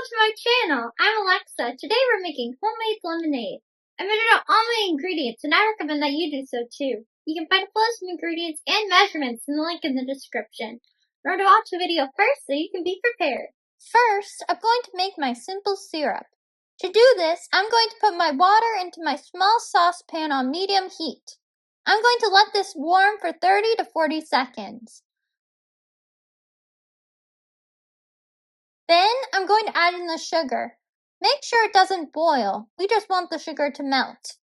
to my channel. I'm Alexa. Today we're making homemade lemonade. I measured out all my ingredients and I recommend that you do so too. You can find a list of ingredients and measurements in the link in the description. Remember to watch the video first so you can be prepared. First, I'm going to make my simple syrup. To do this, I'm going to put my water into my small saucepan on medium heat. I'm going to let this warm for 30 to 40 seconds. Then I'm going to add in the sugar. Make sure it doesn't boil. We just want the sugar to melt.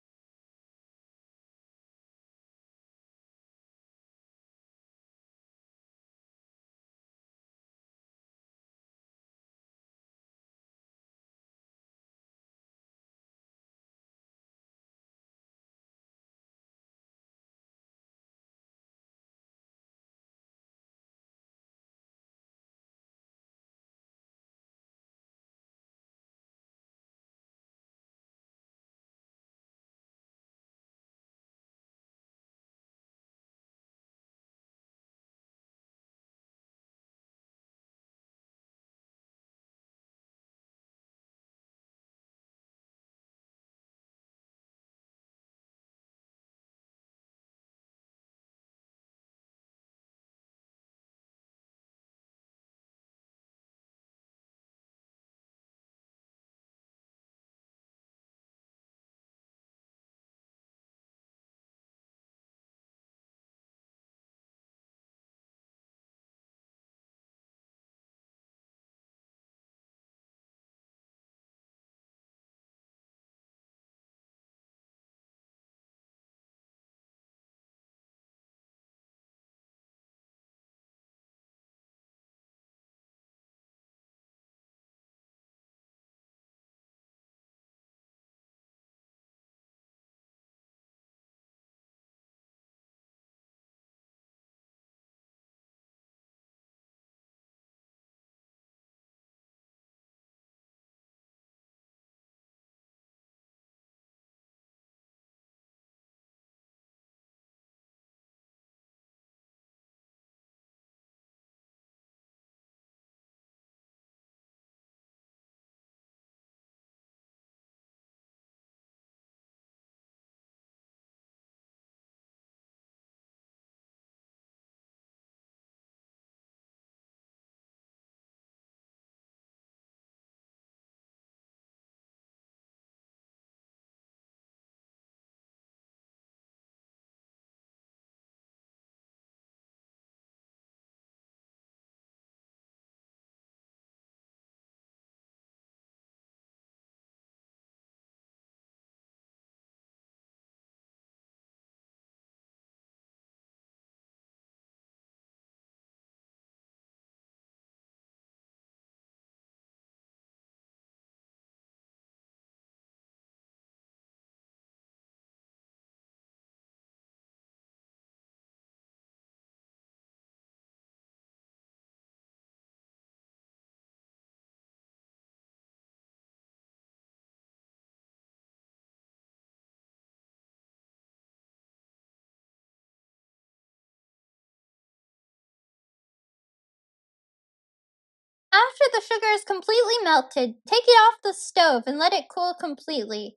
After the sugar is completely melted, take it off the stove and let it cool completely.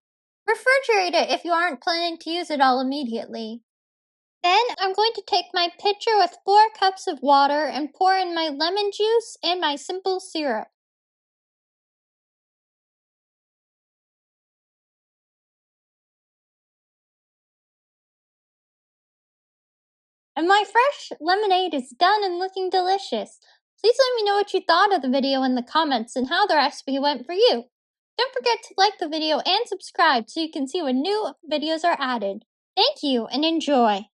Refrigerate it if you aren't planning to use it all immediately. Then I'm going to take my pitcher with 4 cups of water and pour in my lemon juice and my simple syrup. And my fresh lemonade is done and looking delicious. Please let me know what you thought of the video in the comments and how the recipe went for you. Don't forget to like the video and subscribe so you can see when new videos are added. Thank you and enjoy!